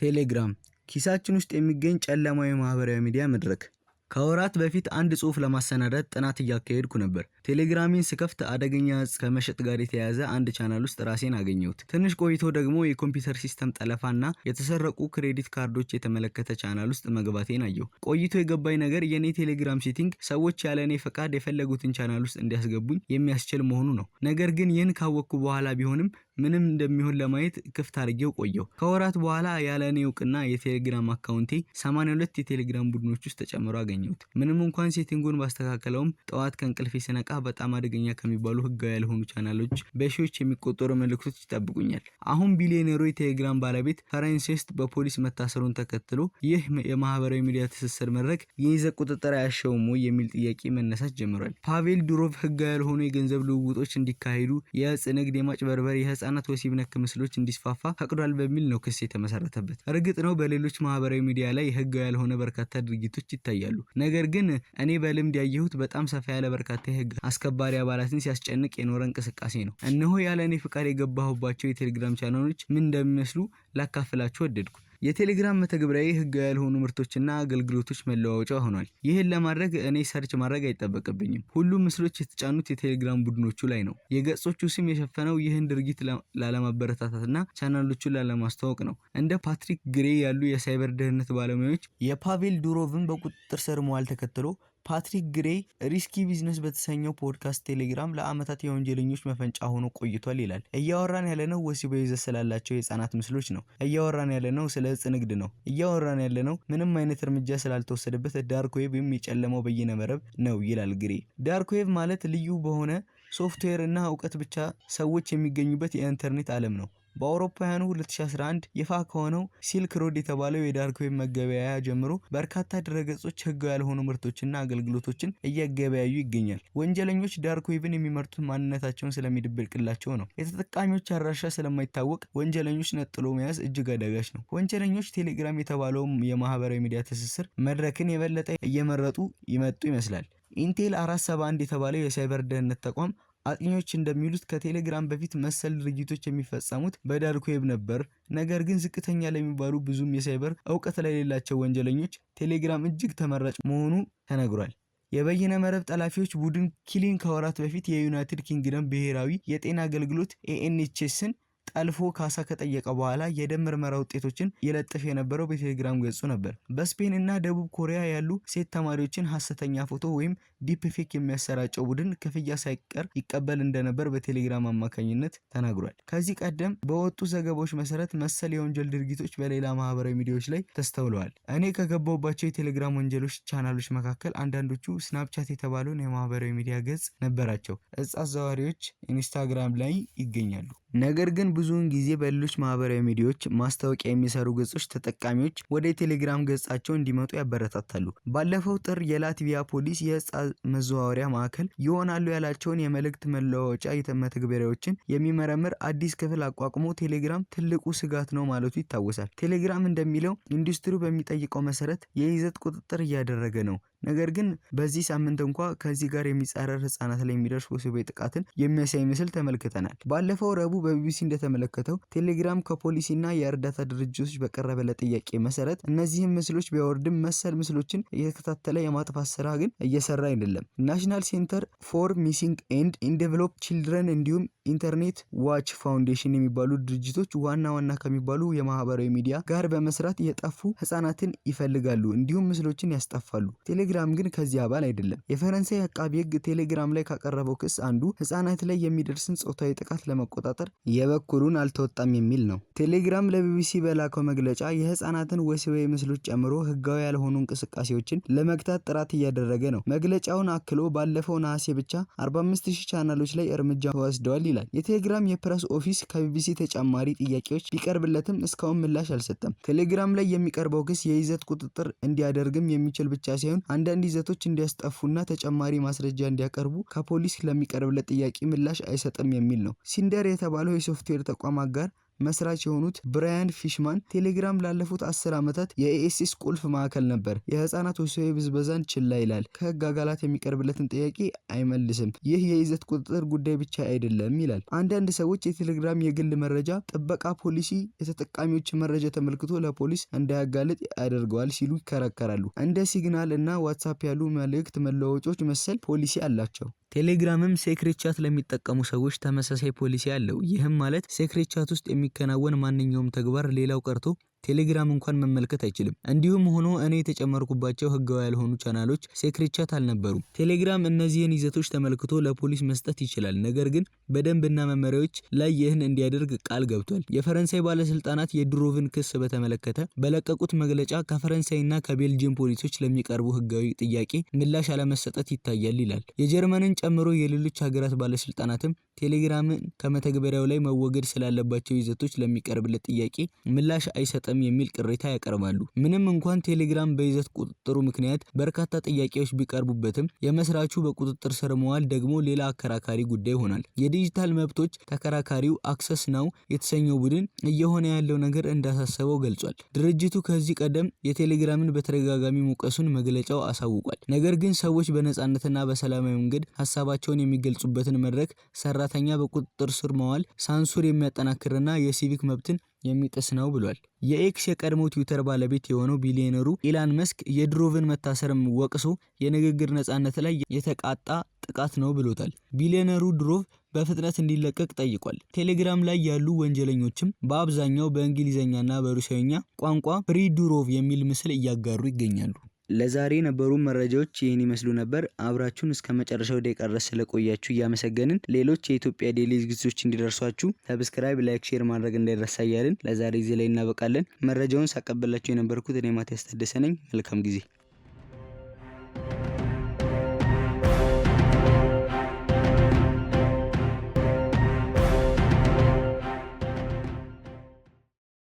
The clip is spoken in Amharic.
ቴሌግራም ኪሳችን ውስጥ የሚገኝ ጨለማዊ ማህበራዊ ሚዲያ መድረክ። ከወራት በፊት አንድ ጽሑፍ ለማሰናዳት ጥናት እያካሄድኩ ነበር። ቴሌግራምን ስከፍት አደገኛ እጽ ከመሸጥ ጋር የተያያዘ አንድ ቻናል ውስጥ ራሴን አገኘሁት። ትንሽ ቆይቶ ደግሞ የኮምፒውተር ሲስተም ጠለፋና የተሰረቁ ክሬዲት ካርዶች የተመለከተ ቻናል ውስጥ መግባቴን አየሁ። ቆይቶ የገባኝ ነገር የኔ ቴሌግራም ሴቲንግ ሰዎች ያለ እኔ ፈቃድ የፈለጉትን ቻናል ውስጥ እንዲያስገቡኝ የሚያስችል መሆኑ ነው። ነገር ግን ይህን ካወቅኩ በኋላ ቢሆንም ምንም እንደሚሆን ለማየት ክፍት አድርጌው ቆየሁ። ከወራት በኋላ ያለ እኔ እውቅና የቴሌግራም አካውንቴ 82 የቴሌግራም ቡድኖች ውስጥ ተጨምሮ አገኘሁት። ምንም እንኳን ሴቲንጉን ባስተካከለውም ጠዋት ከእንቅልፌ ስነቃ በጣም አደገኛ ከሚባሉ ህጋዊ ያልሆኑ ቻናሎች በሺዎች የሚቆጠሩ መልእክቶች ይጠብቁኛል። አሁን ቢሊዮነሩ የቴሌግራም ባለቤት ፈረንሴስት በፖሊስ መታሰሩን ተከትሎ ይህ የማህበራዊ ሚዲያ ትስስር መድረክ የይዘት ቁጥጥር አያሻውም ወይ የሚል ጥያቄ መነሳት ጀምሯል። ፓቬል ዱሮቭ ህጋዊ ያልሆኑ የገንዘብ ልውውጦች እንዲካሄዱ፣ የእጽ ንግድ፣ የማጭበርበር፣ የህፃናት ወሲብ ነክ ምስሎች እንዲስፋፋ ፈቅዷል በሚል ነው ክስ የተመሰረተበት። እርግጥ ነው በሌሎች ማህበራዊ ሚዲያ ላይ ህጋዊ ያልሆነ በርካታ ድርጊቶች ይታያሉ። ነገር ግን እኔ በልምድ ያየሁት በጣም ሰፋ ያለ በርካታ የህግ አስከባሪ አባላትን ሲያስጨንቅ የኖረ እንቅስቃሴ ነው። እነሆ ያለ እኔ ፍቃድ የገባሁባቸው የቴሌግራም ቻናሎች ምን እንደሚመስሉ ላካፍላችሁ ወደድኩ። የቴሌግራም መተግበሪያ ህጋዊ ያልሆኑ ምርቶችና አገልግሎቶች መለዋወጫ ሆኗል። ይህን ለማድረግ እኔ ሰርች ማድረግ አይጠበቅብኝም። ሁሉም ምስሎች የተጫኑት የቴሌግራም ቡድኖቹ ላይ ነው። የገጾቹ ስም የሸፈነው ይህን ድርጊት ላለማበረታታትና ቻናሎቹን ላለማስተዋወቅ ነው። እንደ ፓትሪክ ግሬ ያሉ የሳይበር ደህንነት ባለሙያዎች የፓቬል ዱሮቭን በቁጥጥር ስር መዋል ተከትሎ ፓትሪክ ግሬ ሪስኪ ቢዝነስ በተሰኘው ፖድካስት ቴሌግራም ለአመታት የወንጀለኞች መፈንጫ ሆኖ ቆይቷል ይላል። እያወራን ያለነው ወሲባዊ ይዘት ስላላቸው የህፃናት ምስሎች ነው። እያወራን ያለነው ስለ እጽ ንግድ ነው። እያወራን ያለነው ምንም አይነት እርምጃ ስላልተወሰደበት ዳርክ ዌብ ወይም የጨለመው በይነ መረብ ነው ይላል ግሬ። ዳርክ ዌብ ማለት ልዩ በሆነ ሶፍትዌር እና እውቀት ብቻ ሰዎች የሚገኙበት የኢንተርኔት ዓለም ነው። በአውሮፓውያኑ 2011 ይፋ ከሆነው ሲልክ ሮድ የተባለው የዳርክ ዌብ መገበያያ ጀምሮ በርካታ ድረገጾች ህጋዊ ያልሆኑ ምርቶችና አገልግሎቶችን እያገበያዩ ይገኛል። ወንጀለኞች ዳርክ ዌብን የሚመርጡት ማንነታቸውን ስለሚደብቅላቸው ነው። የተጠቃሚዎች አድራሻ ስለማይታወቅ ወንጀለኞች ነጥሎ መያዝ እጅግ አዳጋች ነው። ወንጀለኞች ቴሌግራም የተባለው የማህበራዊ ሚዲያ ትስስር መድረክን የበለጠ እየመረጡ ይመጡ ይመስላል። ኢንቴል 471 የተባለው የሳይበር ደህንነት ተቋም አጥኚዎች እንደሚሉት ከቴሌግራም በፊት መሰል ድርጊቶች የሚፈጸሙት በዳርክ ዌብ ነበር። ነገር ግን ዝቅተኛ ለሚባሉ ብዙም የሳይበር እውቀት ለሌላቸው ወንጀለኞች ቴሌግራም እጅግ ተመራጭ መሆኑ ተነግሯል። የበይነ መረብ ጠላፊዎች ቡድን ኪሊን ከወራት በፊት የዩናይትድ ኪንግደም ብሔራዊ የጤና አገልግሎት ኤኤንኤችኤስን ጠልፎ ካሳ ከጠየቀ በኋላ የደም ምርመራ ውጤቶችን የለጠፈ የነበረው በቴሌግራም ገጹ ነበር። በስፔን እና ደቡብ ኮሪያ ያሉ ሴት ተማሪዎችን ሐሰተኛ ፎቶ ወይም ዲፕ ፌክ የሚያሰራጨው ቡድን ክፍያ ሳይቀር ይቀበል እንደነበር በቴሌግራም አማካኝነት ተናግሯል። ከዚህ ቀደም በወጡ ዘገባዎች መሰረት መሰል የወንጀል ድርጊቶች በሌላ ማህበራዊ ሚዲያዎች ላይ ተስተውለዋል። እኔ ከገባሁባቸው የቴሌግራም ወንጀሎች ቻናሎች መካከል አንዳንዶቹ ስናፕቻት የተባለውን የማህበራዊ ሚዲያ ገጽ ነበራቸው። እጽ አዘዋዋሪዎች ኢንስታግራም ላይ ይገኛሉ። ነገር ግን ብዙውን ጊዜ በሌሎች ማህበራዊ ሚዲያዎች ማስታወቂያ የሚሰሩ ገጾች ተጠቃሚዎች ወደ ቴሌግራም ገጻቸው እንዲመጡ ያበረታታሉ። ባለፈው ጥር የላትቪያ ፖሊስ የእጽ መዘዋወሪያ ማዕከል ይሆናሉ ያላቸውን የመልእክት መለዋወጫ መተግበሪያዎችን የሚመረምር አዲስ ክፍል አቋቁሞ ቴሌግራም ትልቁ ስጋት ነው ማለቱ ይታወሳል። ቴሌግራም እንደሚለው ኢንዱስትሪው በሚጠይቀው መሰረት የይዘት ቁጥጥር እያደረገ ነው። ነገር ግን በዚህ ሳምንት እንኳን ከዚህ ጋር የሚጻረር ህፃናት ላይ የሚደርስ ወሲባዊ ጥቃትን የሚያሳይ ምስል ተመልክተናል። ባለፈው ረቡዕ በቢቢሲ እንደተመለከተው ቴሌግራም ከፖሊሲና የእርዳታ ድርጅቶች በቀረበለት ጥያቄ መሰረት እነዚህን ምስሎች ቢያወርድም መሰል ምስሎችን እየተከታተለ የማጥፋት ስራ ግን እየሰራ አይደለም። ናሽናል ሴንተር ፎር ሚሲንግ ኤንድ ኢንዴቨሎፕ ቺልድረን እንዲሁም ኢንተርኔት ዋች ፋውንዴሽን የሚባሉ ድርጅቶች ዋና ከሚባሉ የማህበራዊ ሚዲያ ጋር በመስራት የጠፉ ህፃናትን ይፈልጋሉ እንዲሁም ምስሎችን ያስጠፋሉ። ቴሌግራም ግን ከዚህ አባል አይደለም። የፈረንሳይ አቃቢ ህግ ቴሌግራም ላይ ካቀረበው ክስ አንዱ ህፃናት ላይ የሚደርስን ጾታዊ ጥቃት ለመቆጣጠር የበኩሉን አልተወጣም የሚል ነው። ቴሌግራም ለቢቢሲ በላከው መግለጫ የህፃናትን ወሲባዊ ምስሎች ጨምሮ ህጋዊ ያልሆኑ እንቅስቃሴዎችን ለመግታት ጥረት እያደረገ ነው። መግለጫውን አክሎ ባለፈው ነሐሴ ብቻ 45000 ቻናሎች ላይ እርምጃ ወስደዋል ይላል። የቴሌግራም የፕሬስ ኦፊስ ከቢቢሲ ተጨማሪ ጥያቄዎች ቢቀርብለትም እስካሁን ምላሽ አልሰጠም። ቴሌግራም ላይ የሚቀርበው ክስ የይዘት ቁጥጥር እንዲያደርግም የሚችል ብቻ ሳይሆን አንዳንድ ይዘቶች እንዲያስጠፉና ተጨማሪ ማስረጃ እንዲያቀርቡ ከፖሊስ ለሚቀርብለት ጥያቄ ምላሽ አይሰጥም የሚል ነው። ሲንደር የተባለው የሶፍትዌር ተቋም አጋር መስራች የሆኑት ብራያን ፊሽማን ቴሌግራም ላለፉት 10 ዓመታት የኤኤስኤስ ቁልፍ ማዕከል ነበር። የህፃናት ወሲባዊ ብዝበዛን ችላ ይላል፣ ከህግ አካላት የሚቀርብለትን ጥያቄ አይመልስም፣ ይህ የይዘት ቁጥጥር ጉዳይ ብቻ አይደለም ይላል። አንዳንድ ሰዎች የቴሌግራም የግል መረጃ ጥበቃ ፖሊሲ የተጠቃሚዎች መረጃ ተመልክቶ ለፖሊስ እንዳያጋልጥ ያደርገዋል ሲሉ ይከራከራሉ። እንደ ሲግናል እና ዋትስአፕ ያሉ መልእክት መለዋወጫዎች መሰል ፖሊሲ አላቸው። ቴሌግራምም ሴክሬት ቻት ለሚጠቀሙ ሰዎች ተመሳሳይ ፖሊሲ አለው። ይህም ማለት ሴክሬት ቻት ውስጥ የሚከናወን ማንኛውም ተግባር ሌላው ቀርቶ ቴሌግራም እንኳን መመልከት አይችልም። እንዲሁም ሆኖ እኔ የተጨመርኩባቸው ህጋዊ ያልሆኑ ቻናሎች ሴክሬት ቻት አልነበሩም። ቴሌግራም እነዚህን ይዘቶች ተመልክቶ ለፖሊስ መስጠት ይችላል፣ ነገር ግን በደንብና መመሪያዎች ላይ ይህን እንዲያደርግ ቃል ገብቷል። የፈረንሳይ ባለስልጣናት የድሮቭን ክስ በተመለከተ በለቀቁት መግለጫ ከፈረንሳይና ከቤልጂየም ፖሊሶች ለሚቀርቡ ህጋዊ ጥያቄ ምላሽ አለመሰጠት ይታያል ይላል። የጀርመንን ጨምሮ የሌሎች ሀገራት ባለስልጣናትም ቴሌግራምን ከመተግበሪያው ላይ መወገድ ስላለባቸው ይዘቶች ለሚቀርብለት ጥያቄ ምላሽ አይሰጥም የሚል ቅሬታ ያቀርባሉ። ምንም እንኳን ቴሌግራም በይዘት ቁጥጥሩ ምክንያት በርካታ ጥያቄዎች ቢቀርቡበትም የመስራቹ በቁጥጥር ስር መዋል ደግሞ ሌላ አከራካሪ ጉዳይ ሆኗል። የዲጂታል መብቶች ተከራካሪው አክሰስ ናው የተሰኘው ቡድን እየሆነ ያለው ነገር እንዳሳሰበው ገልጿል። ድርጅቱ ከዚህ ቀደም የቴሌግራምን በተደጋጋሚ መውቀሱን መግለጫው አሳውቋል። ነገር ግን ሰዎች በነጻነትና በሰላማዊ መንገድ ሀሳባቸውን የሚገልጹበትን መድረክ ሰራተኛ በቁጥጥር ስር መዋል ሳንሱር የሚያጠናክርና የሲቪክ መብትን የሚጥስ ነው ብሏል። የኤክስ የቀድሞ ትዊተር ባለቤት የሆነው ቢሊዮነሩ ኢላን መስክ የድሮቭን መታሰርም ወቅሶ የንግግር ነጻነት ላይ የተቃጣ ጥቃት ነው ብሎታል። ቢሊዮነሩ ድሮቭ በፍጥነት እንዲለቀቅ ጠይቋል። ቴሌግራም ላይ ያሉ ወንጀለኞችም በአብዛኛው በእንግሊዘኛና በሩሲያኛ ቋንቋ ፍሪ ዱሮቭ የሚል ምስል እያጋሩ ይገኛሉ። ለዛሬ የነበሩ መረጃዎች ይህን ይመስሉ ነበር። አብራችሁን እስከ መጨረሻው ደቂቃ ድረስ ስለቆያችሁ እያመሰገንን ሌሎች የኢትዮጵያ ዴይሊ ዝግጅቶች እንዲደርሷችሁ ሰብስክራይብ፣ ላይክ፣ ሼር ማድረግ እንዳይረሳ እያልን ለዛሬ እዚህ ላይ እናበቃለን። መረጃውን ሳቀበላችሁ የነበርኩት እኔ ማቲያስ ታደሰ ነኝ። መልካም ጊዜ